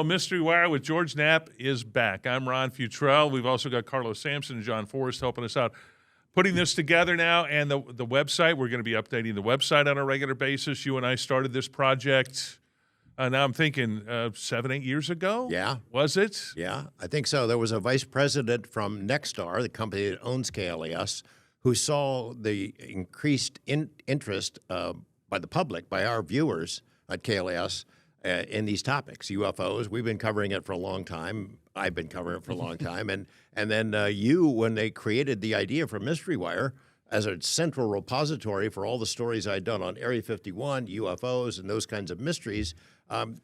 Well, Mystery Wire with George Knapp is back. I'm Ron Futrell. We've also got Carlos Sampson and John Forrest helping us out, putting this together now. And the website, we're going to be updating the website on a regular basis. You and I started this project, now I'm thinking 7-8 years ago? Yeah. Was it? Yeah, I think so. There was a vice president from Nexstar, the company that owns KLAS, who saw the increased interest by the public, by our viewers at KLAS, in these topics, UFOs. We've been covering it for a long time. I've been covering it for a long time. And then you, when they created the idea for Mystery Wire as a central repository for all the stories I'd done on Area 51, UFOs, and those kinds of mysteries,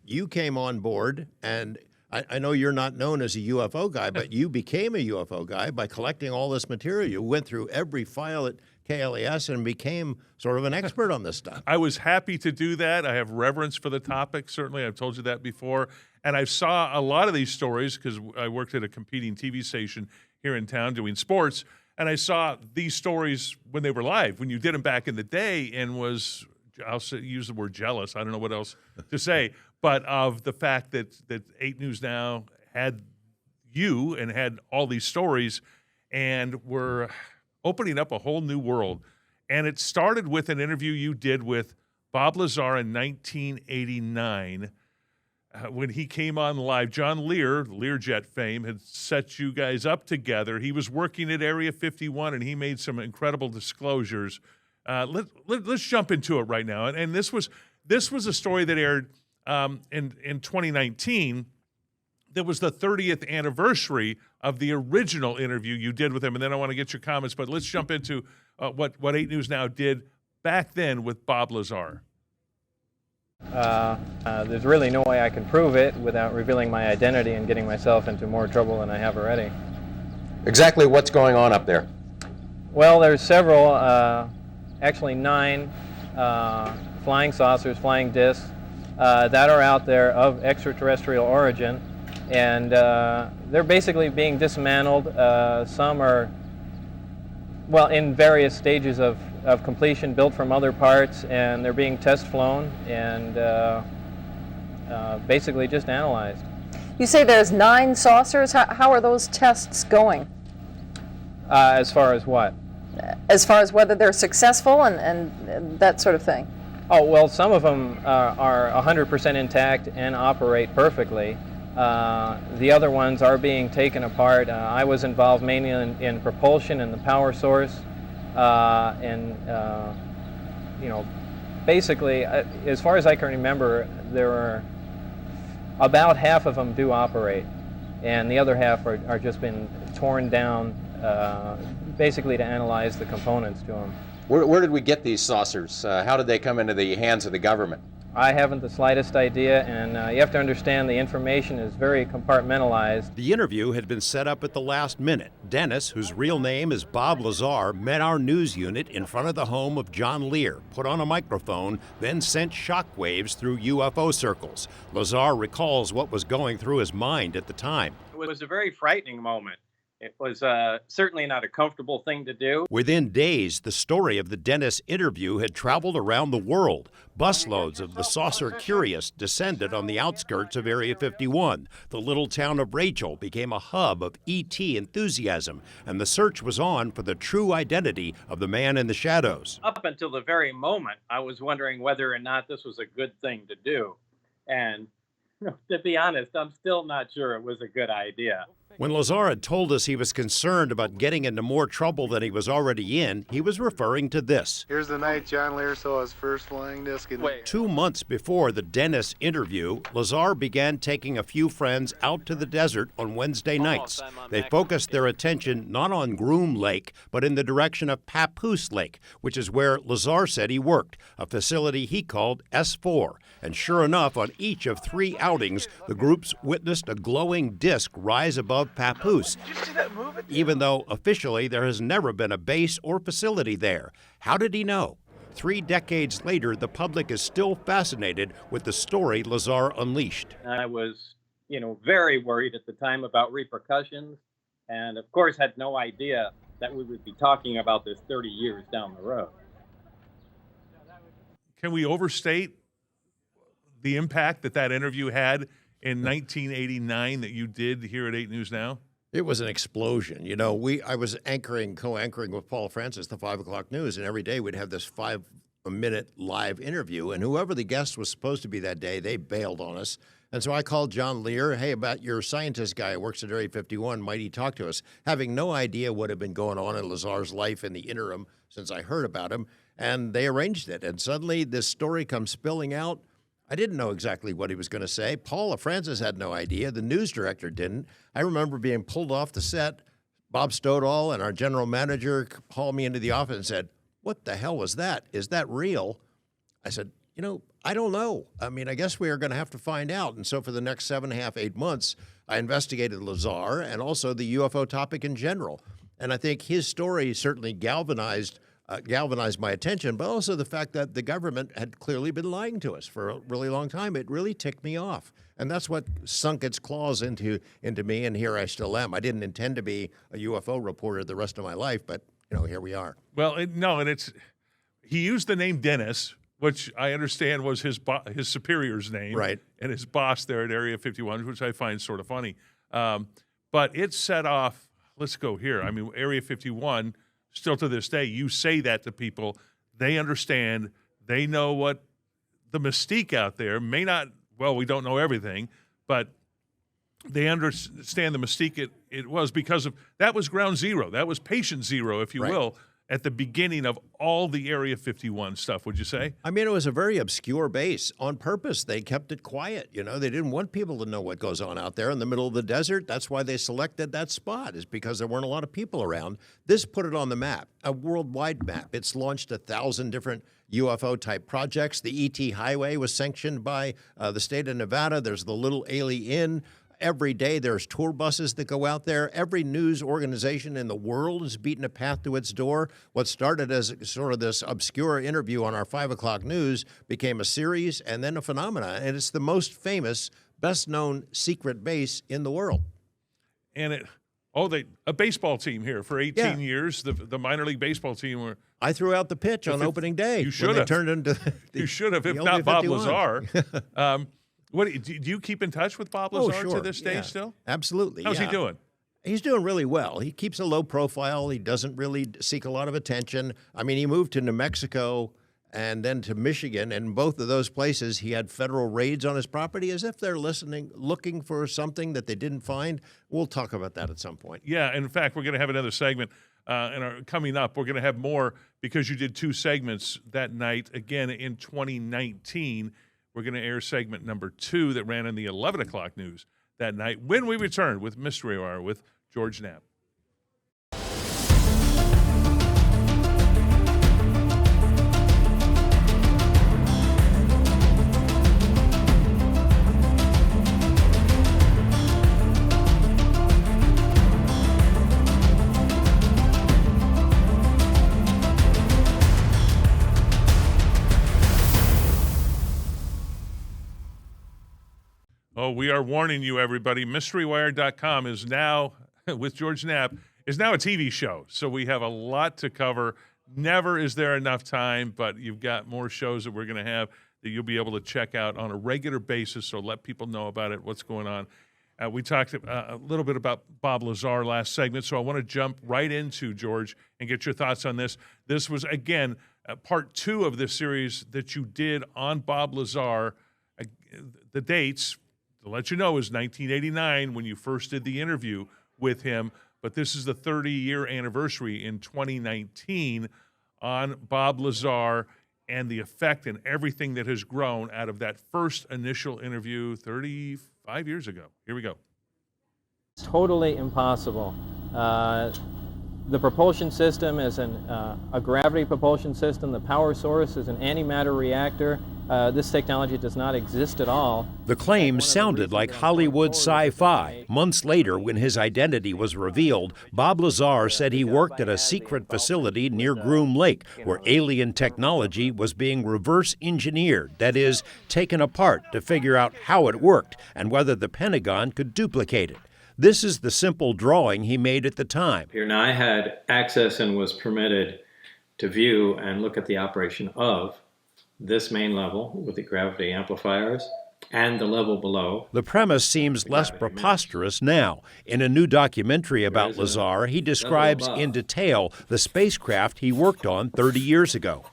you came on board. And I know you're not known as a UFO guy, but you became a UFO guy by collecting all this material. You went through every file at KLAS and became sort of an expert on this stuff. I was happy to do that. I have reverence for the topic, certainly. I've told you that before. And I saw a lot of these stories because I worked at a competing TV station here in town doing sports. And I saw these stories when they were live, when you did them back in the day, and was, I'll use the word jealous. I don't know what else to say. But of the fact that 8 News Now had you and had all these stories and were opening up a whole new world. And it started with an interview you did with Bob Lazar in 1989 when he came on live. John Lear, Learjet fame, had set you guys up together. He was working at Area 51, and he made some incredible disclosures. Let's jump into it right now. And this was a story that aired in 2019. That was the 30th anniversary of the original interview you did with him, and then I want to get your comments, but let's jump into what 8 News Now did back then with Bob Lazar. There's really no way I can prove it without revealing my identity and getting myself into more trouble than I have already. Exactly what's going on up there? Well, there's several, actually 9 flying saucers, flying discs that are out there of extraterrestrial origin. And they're basically being dismantled. Some are, well, in various stages of completion, built from other parts, and they're being test flown and basically just analyzed. You say there's 9 saucers. How are those tests going? As far as what? As far as whether they're successful and that sort of thing. Oh, well, some of them are 100% intact and operate perfectly. The other ones are being taken apart. I was involved mainly in propulsion and the power source, basically, as far as I can remember, there are about half of them do operate, and the other half are just been torn down, basically to analyze the components to them. Where did we get these saucers? How did they come into the hands of the government? I haven't the slightest idea, and you have to understand the information is very compartmentalized. The interview had been set up at the last minute. Dennis, whose real name is Bob Lazar, met our news unit in front of the home of John Lear, put on a microphone, then sent shockwaves through UFO circles. Lazar recalls what was going through his mind at the time. It was a very frightening moment. It was certainly not a comfortable thing to do. Within days, the story of the Dennis interview had traveled around the world. Busloads of the saucer curious descended on the outskirts of Area 51. The little town of Rachel became a hub of ET enthusiasm, and the search was on for the true identity of the man in the shadows. Up until the very moment, I was wondering whether or not this was a good thing to do. And to be honest, I'm still not sure it was a good idea. When Lazar had told us he was concerned about getting into more trouble than he was already in, he was referring to this. Here's the night John Lear saw his first flying disc. 2 months before the Dennis interview, Lazar began taking a few friends out to the desert on Wednesday nights. They focused their attention not on Groom Lake, but in the direction of Papoose Lake, which is where Lazar said he worked, a facility he called S4. And sure enough, on each of 3 outings, the groups witnessed a glowing disc rise above Papoose, even though officially there has never been a base or facility there. How did he know? 3 decades later, the public is still fascinated with the story Lazar unleashed. I was, very worried at the time about repercussions, and of course had no idea that we would be talking about this 30 years down the road. Can we overstate the impact that interview had in 1989 that you did here at 8 News Now? It was an explosion. You know, I was co-anchoring with Paul Francis, the 5 o'clock news, and every day we'd have this 5-minute live interview, and whoever the guest was supposed to be that day, they bailed on us. And so I called John Lear, hey, about your scientist guy who works at Area 51, might he talk to us? Having no idea what had been going on in Lazar's life in the interim since I heard about him, and they arranged it. And suddenly this story comes spilling out. I didn't know exactly what he was going to say. Paula Francis had no idea. The news director didn't. I remember being pulled off the set. Bob Stoddall and our general manager called me into the office and said, what the hell was that? Is that real? I said, you know, I don't know. I mean, I guess we are going to have to find out. And so for the next 7.5, 8 months, I investigated Lazar and also the UFO topic in general. And I think his story certainly galvanized my attention, but also the fact that the government had clearly been lying to us for a really long time. It really ticked me off. And that's what sunk its claws into me, and here I still am. I didn't intend to be a UFO reporter the rest of my life, but, you know, here we are. Well, he used the name Dennis, which I understand was his superior's name. Right. And his boss there at Area 51, which I find sort of funny. But it set off, let's go here. I mean, Area 51, still to this day, you say that to people, they understand, they know what the mystique out there may not, well, we don't know everything, but they understand the mystique it was because of, that was ground zero. That was patient zero, if you will, at the beginning of all the Area 51 stuff, would you say? I mean, it was a very obscure base. On purpose, they kept it quiet. You know, they didn't want people to know what goes on out there in the middle of the desert. That's why they selected that spot, is because there weren't a lot of people around. This put it on the map, a worldwide map. It's launched 1,000 different UFO-type projects. The ET Highway was sanctioned by the state of Nevada. There's the Little Ailey Inn. Every day there's tour buses that go out there. Every news organization in the world is beating a path to its door. What started as sort of this obscure interview on our 5 o'clock news became a series and then a phenomenon. And it's the most famous, best-known secret base in the world. And a baseball team here for 18 years, the minor league baseball team. I threw out the pitch on opening day. You should have. Turned into you should have, if not Bob Lazar. Do you keep in touch with Bob Lazar to this day still? Absolutely. How's he doing? He's doing really well. He keeps a low profile. He doesn't really seek a lot of attention. I mean, he moved to New Mexico and then to Michigan, and in both of those places he had federal raids on his property as if they're looking for something that they didn't find. We'll talk about that at some point. Yeah, and in fact, we're going to have another segment coming up. We're going to have more because you did 2 segments that night, again in 2019. We're going to air segment number 2 that ran in the 11 o'clock news that night when we return with Mystery Hour with George Knapp. Oh, we are warning you, everybody. MysteryWire.com is now, with George Knapp, is now a TV show. So we have a lot to cover. Never is there enough time, but you've got more shows that we're going to have that you'll be able to check out on a regular basis. So let people know about it, what's going on. We talked a little bit about Bob Lazar last segment, so I want to jump right into, George, and get your thoughts on this. This was, again, part 2 of this series that you did on Bob Lazar. The dates, to let you know, is 1989 when you first did the interview with him, but this is the 30-year anniversary in 2019 on Bob Lazar and the effect and everything that has grown out of that first initial interview 35 years ago. Here we go. It's totally impossible. The propulsion system is a gravity propulsion system. The power source is an antimatter reactor. This technology does not exist at all. The claim sounded like Hollywood sci-fi. Months later, when his identity was revealed, Bob Lazar said he worked at a secret facility near Groom Lake, where alien technology was being reverse engineered, that is, taken apart to figure out how it worked and whether the Pentagon could duplicate it. This is the simple drawing he made at the time. Now, I had access and was permitted to view and look at the operation of this main level with the gravity amplifiers, and the level below. The premise seems less preposterous now. In a new documentary about Lazar, he describes in detail the spacecraft he worked on 30 years ago.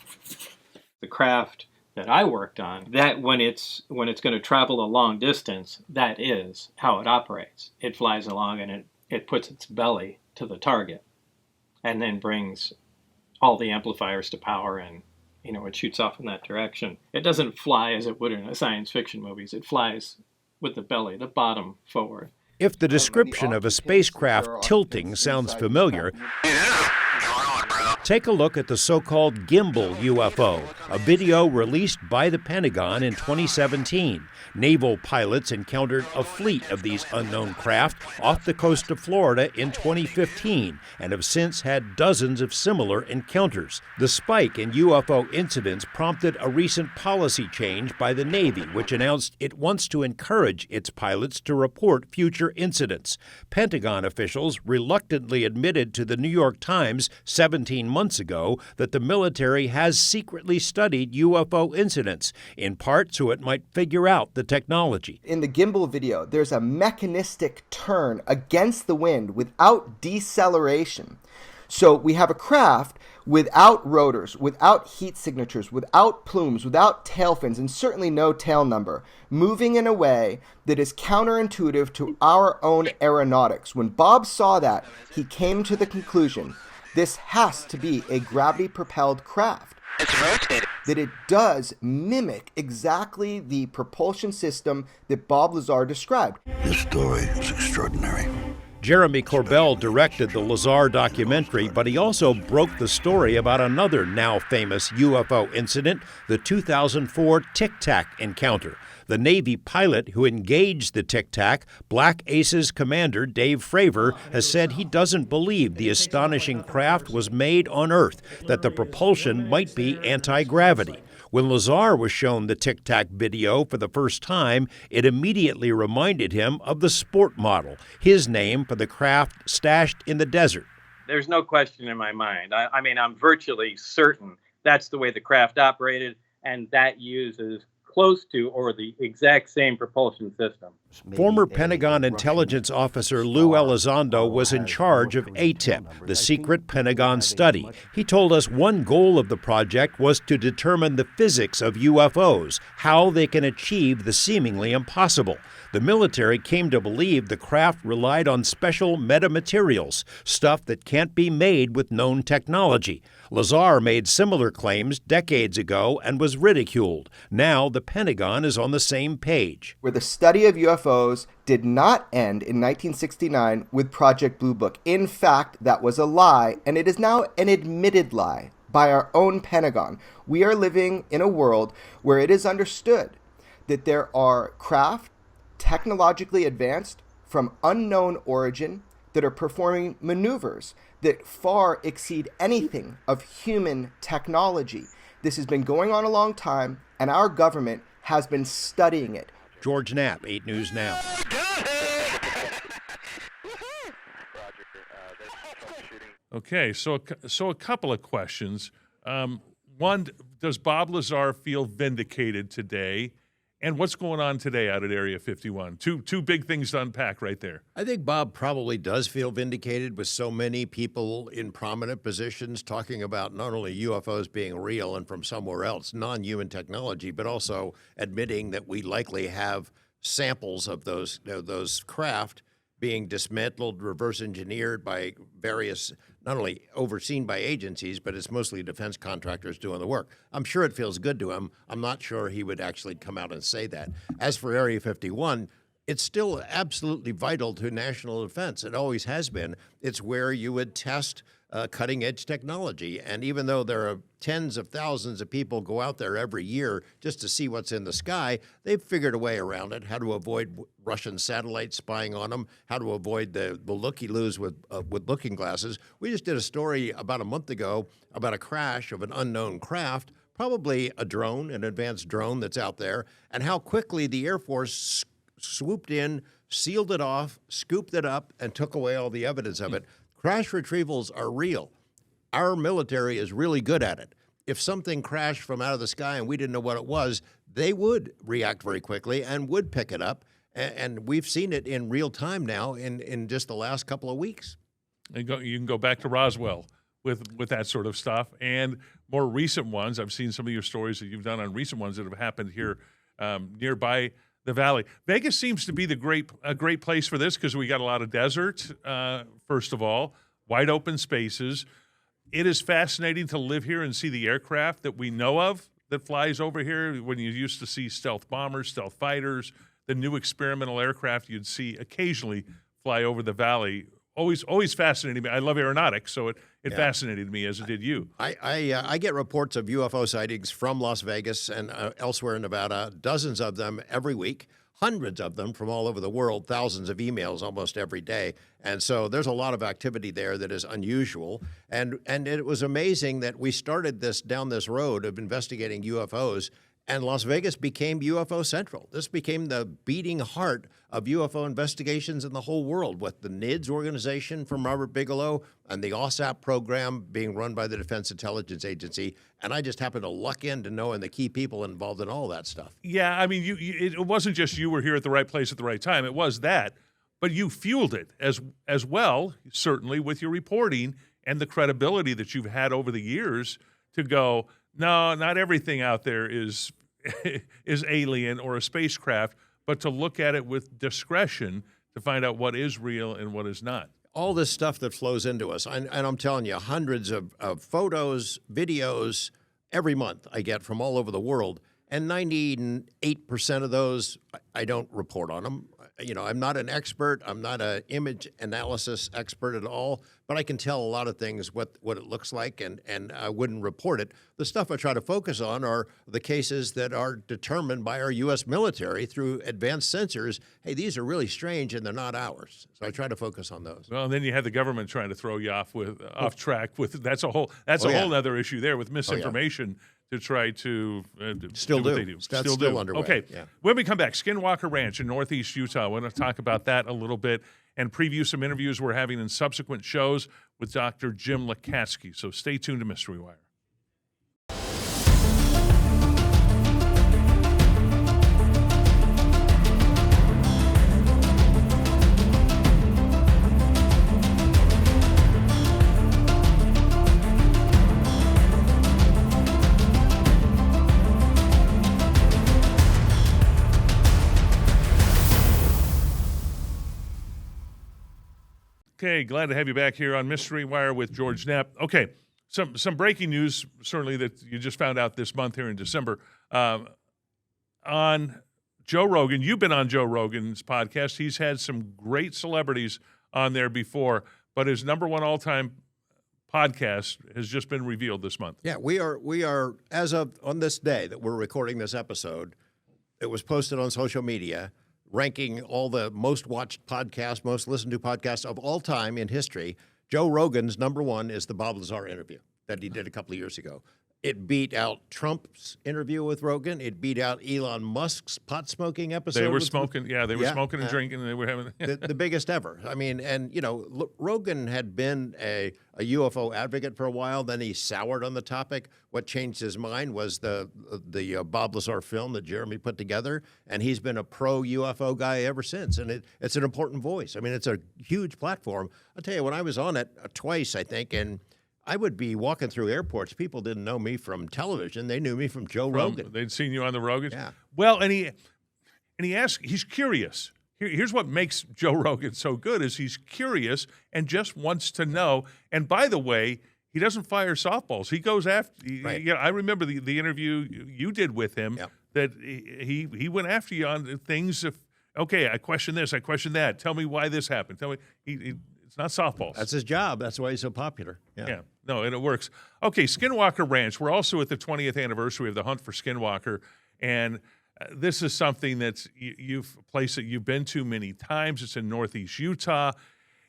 The craft that I worked on, that when it's going to travel a long distance, that is how it operates. It flies along and it puts its belly to the target and then brings all the amplifiers to power, and it shoots off in that direction. It doesn't fly as it would in a science fiction movies. It flies with the belly, the bottom forward. If the description of a spacecraft tilting sounds familiar, take a look at the so-called gimbal UFO, a video released by the Pentagon in 2017. Naval pilots encountered a fleet of these unknown craft off the coast of Florida in 2015 and have since had dozens of similar encounters. The spike in UFO incidents prompted a recent policy change by the Navy, which announced it wants to encourage its pilots to report future incidents. Pentagon officials reluctantly admitted to the New York Times 17 months ago that the military has secretly studied UFO incidents, in part so it might figure out the technology. In the gimbal video, there's a mechanistic turn against the wind without deceleration. So we have a craft without rotors, without heat signatures, without plumes, without tail fins, and certainly no tail number, moving in a way that is counterintuitive to our own aeronautics. When Bob saw that, he came to the conclusion this has to be a gravity-propelled craft. It's rotated. That it does mimic exactly the propulsion system that Bob Lazar described. This story is extraordinary. Jeremy Corbell directed the Lazar documentary, but he also broke the story about another now famous UFO incident, the 2004 Tic Tac encounter. The Navy pilot who engaged the Tic Tac, Black Aces commander Dave Fravor, has said he doesn't believe the astonishing craft was made on Earth, that the propulsion might be anti-gravity. When Lazar was shown the Tic Tac video for the first time, it immediately reminded him of the Sport model, his name for the craft stashed in the desert. There's no question in my mind. I mean, I'm virtually certain that's the way the craft operated, and that uses close to or the exact same propulsion system. Former Pentagon intelligence officer Lou Elizondo was in charge of ATIP, the secret Pentagon study. He told us one goal of the project was to determine the physics of UFOs, how they can achieve the seemingly impossible. The military came to believe the craft relied on special metamaterials, stuff that can't be made with known technology. Lazar made similar claims decades ago and was ridiculed. Now the Pentagon is on the same page. Where the study of UFOs did not end in 1969 with Project Blue Book. In fact, that was a lie, and it is now an admitted lie by our own Pentagon. We are living in a world where it is understood that there are craft technologically advanced from unknown origin that are performing maneuvers that far exceed anything of human technology. This has been going on a long time, and our government has been studying it. George Knapp, 8 News Now. Okay, so a couple of questions. One, does Bob Lazar feel vindicated today? And what's going on today out at Area 51? Two big things to unpack right there. I think Bob probably does feel vindicated with so many people in prominent positions talking about not only UFOs being real and from somewhere else, non-human technology, but also admitting that we likely have samples of those craft being dismantled, reverse engineered by various, not only overseen by agencies, but it's mostly defense contractors doing the work. I'm sure it feels good to him. I'm not sure he would actually come out and say that. As for Area 51, it's still absolutely vital to national defense. It always has been. It's where you would test cutting-edge technology. And even though there are tens of thousands of people go out there every year just to see what's in the sky, they've figured a way around it, how to avoid Russian satellites spying on them, how to avoid the looky-loos with looking glasses. We just did a story about a month ago about a crash of an unknown craft, probably a drone, an advanced drone that's out there, and how quickly the Air Force swooped in, sealed it off, scooped it up, and took away all the evidence of it. Crash retrievals are real. Our military is really good at it. if something crashed from out of the sky and we didn't know what it was, they would react very quickly and would pick it up. And we've seen it in real time now in just the last couple of weeks. You can go back to Roswell with that sort of stuff, and more recent ones. I've seen some of your stories that you've done on recent ones that have happened here nearby the valley. Vegas seems to be a great place for this because we got a lot of desert, first of all, wide open spaces. It is fascinating to live here and see the aircraft that we know of that flies over here. When you used to see stealth bombers, stealth fighters, the new experimental aircraft you'd see occasionally fly over the valley. Always fascinating me. I love aeronautics, so it fascinated me as it did you. I get reports of UFO sightings from Las Vegas and elsewhere in Nevada, dozens of them every week, hundreds of them from all over the world, thousands of emails almost every day. And so there's a lot of activity there that is unusual. And it was amazing that we started down this road of investigating UFOs, and Las Vegas became UFO Central. This became the beating heart of UFO investigations in the whole world, with the NIDS organization from Robert Bigelow and the OSAP program being run by the Defense Intelligence Agency. And I just happened to luck into knowing the key people involved in all that stuff. Yeah, I mean, it wasn't just you were here at the right place at the right time. It was that, but you fueled it as well, certainly, with your reporting and the credibility that you've had over the years to go, no, not everything out there is alien or a spacecraft, but to look at it with discretion to find out what is real and what is not. All this stuff that flows into us, and I'm telling you, hundreds of photos, videos every month I get from all over the world, and 98% of those, I don't report on them. You know, I'm not an expert. I'm not an image analysis expert at all, but I can tell a lot of things, what it looks like, and I wouldn't report it. The stuff I try to focus on are the cases that are determined by our U.S. military through advanced sensors. Hey, these are really strange, and they're not ours. So I try to focus on those. Well, and then you have the government trying to throw you off track with that's a whole other issue there with misinformation. To try to still do what do. they do. That's still underway. Okay. Yeah. When we come back, Skinwalker Ranch in Northeast Utah. I want to talk about that a little bit and preview some interviews we're having in subsequent shows with Dr. Jim Lukatsky. So stay tuned to Mystery Wire. Okay, glad to have you back here on Mystery Wire with George Knapp. Okay, some breaking news, certainly that you just found out this month here in December. On Joe Rogan, you've been on Joe Rogan's podcast. He's had some great celebrities on there before, but his number one all-time podcast has just been revealed this month. Yeah, we are as of on this day that we're recording this episode, it was posted on social media, ranking all the most watched podcasts, most listened to podcasts of all time in history. Joe Rogan's number one is the Bob Lazar interview that he did a couple of years ago. It beat out Trump's interview with Rogan. It beat out Elon Musk's pot smoking episode. They were smoking, smoking and drinking, and they were having the biggest ever. I mean, and you know, Rogan had been a UFO advocate for a while. Then he soured on the topic. What changed his mind was the Bob Lazar film that Jeremy put together, and he's been a pro UFO guy ever since. And it's an important voice. I mean, it's a huge platform. I'll tell you, when I was on it twice, I think, and I would be walking through airports. People didn't know me from television. They knew me from Joe Rogan. They'd seen you on the Rogan? Yeah. Well, and he asked, he's curious. Here's what makes Joe Rogan so good is he's curious and just wants to know. And by the way, he doesn't fire softballs. He goes after. Right. I remember the interview you did with him that he went after you on things. Okay, I question this. I question that. Tell me why this happened. Tell me. It's not softballs. That's his job. That's why he's so popular. Yeah. No, and it works. Okay, Skinwalker Ranch. We're also at the 20th anniversary of the hunt for Skinwalker, and this is something that's a place that you've been to many times. It's in Northeast Utah.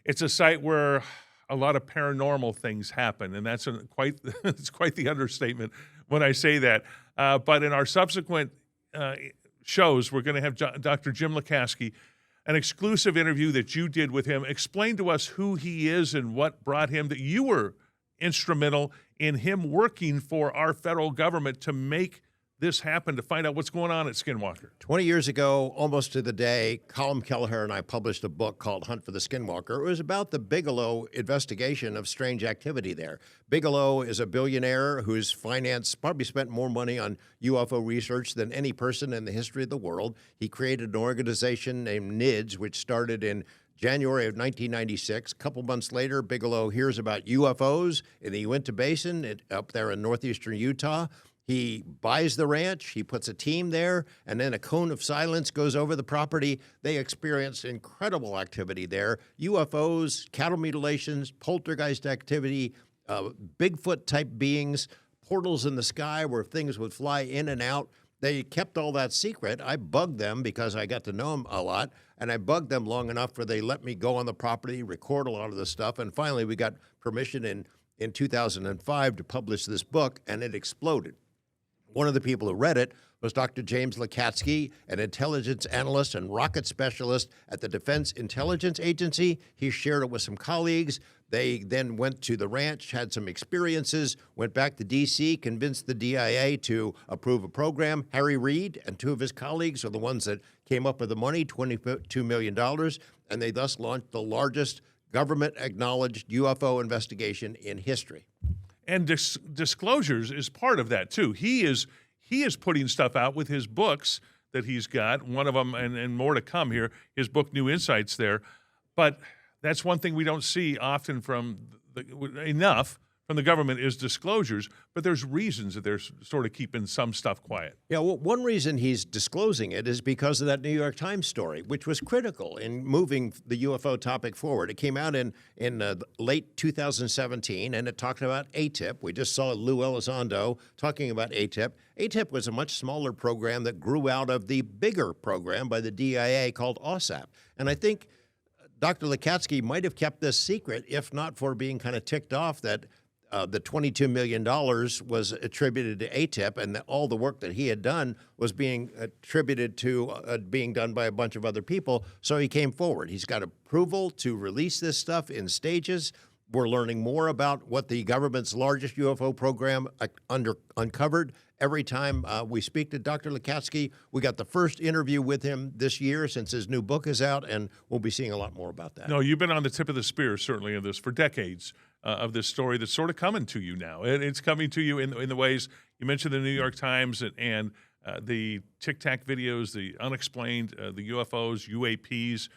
It's a site where a lot of paranormal things happen, and that's it's quite the understatement when I say that. But in our subsequent shows, we're going to have Dr. Jim Lukatsky, an exclusive interview that you did with him. Explain to us who he is and what brought him that you were instrumental in him working for our federal government to make this happen, to find out what's going on at Skinwalker. 20 years ago, almost to the day, Colm Kelleher and I published a book called Hunt for the Skinwalker. It was about the Bigelow investigation of strange activity there. Bigelow is a billionaire whose finance probably spent more money on UFO research than any person in the history of the world. He created an organization named NIDS, which started in January of 1996. A couple months later, Bigelow hears about UFOs in the Uinta Basin up there in northeastern Utah. He buys the ranch, he puts a team there, and then a cone of silence goes over the property. They experience incredible activity there. UFOs, cattle mutilations, poltergeist activity, Bigfoot-type beings, portals in the sky where things would fly in and out. They kept all that secret. I bugged them because I got to know them a lot, and I bugged them long enough where they let me go on the property, record a lot of the stuff, and finally we got permission in 2005 to publish this book, and it exploded. One of the people who read it was Dr. James Lakatsky, an intelligence analyst and rocket specialist at the Defense Intelligence Agency. He shared it with some colleagues. They then went to the ranch, had some experiences, went back to D.C., convinced the DIA to approve a program. Harry Reid and two of his colleagues are the ones that came up with the money, $22 million, and they thus launched the largest government-acknowledged UFO investigation in history. And disclosures is part of that too. He is putting stuff out with his books that he's got. One of them, and more to come here. His book, New Insights, there. But that's one thing we don't see often enough from the government is disclosures. But there's reasons that they're sort of keeping some stuff quiet. Yeah, well, one reason he's disclosing it is because of that New York Times story, which was critical in moving the UFO topic forward. It came out in late 2017, and it talked about ATIP. We just saw Lou Elizondo talking about ATIP. ATIP was a much smaller program that grew out of the bigger program by the DIA called OSAP. And I think Dr. Lakatsky might have kept this secret if not for being kind of ticked off that the $22 million was attributed to ATIP, and that all the work that he had done was being attributed to being done by a bunch of other people. So he came forward. He's got approval to release this stuff in stages. We're learning more about what the government's largest UFO program uncovered. Every time we speak to Dr. Lakatsky, we got the first interview with him this year since his new book is out, and we'll be seeing a lot more about that. No, you've been on the tip of the spear, certainly, of this for decades, of this story that's sort of coming to you now. It's coming to you in the ways you mentioned, the New York Times and the Tic Tac videos, the unexplained, the UFOs, UAPs,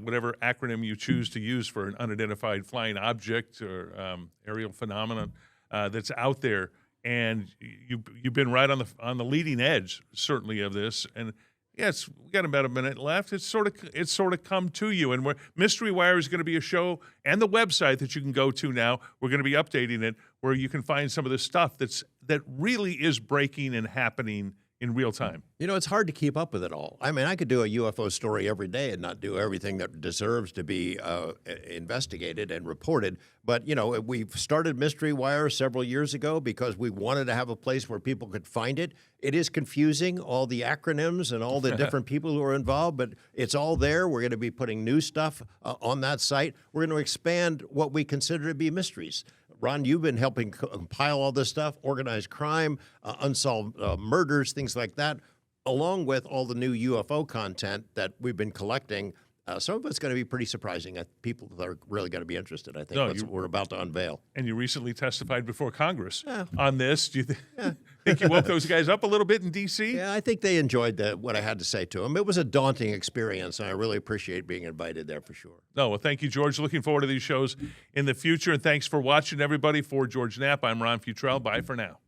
whatever acronym you choose to use for an unidentified flying object or aerial phenomenon that's out there. And you've been right on the leading edge, certainly, of this. And yes, we got about a minute left. It's sort of come to you. And Mystery Wire is going to be a show and the website that you can go to now. We're going to be updating it where you can find some of the stuff that really is breaking and happening in real time. You know, it's hard to keep up with it all. I mean, I could do a UFO story every day and not do everything that deserves to be investigated and reported. But, you know, we've started Mystery Wire several years ago because we wanted to have a place where people could find it. It is confusing, all the acronyms and all the different people who are involved, but it's all there. We're going to be putting new stuff on that site. We're going to expand what we consider to be mysteries. Ron, you've been helping compile all this stuff, organized crime, unsolved murders, things like that, along with all the new UFO content that we've been collecting. Some of it's going to be pretty surprising. People that are really going to be interested, I think, what we're about to unveil. And you recently testified before Congress on this. Do you think you woke those guys up a little bit in D.C.? Yeah, I think they enjoyed what I had to say to them. It was a daunting experience, and I really appreciate being invited there for sure. No, well, thank you, George. Looking forward to these shows in the future, and thanks for watching, everybody. For George Knapp, I'm Ron Futrell. Bye for now.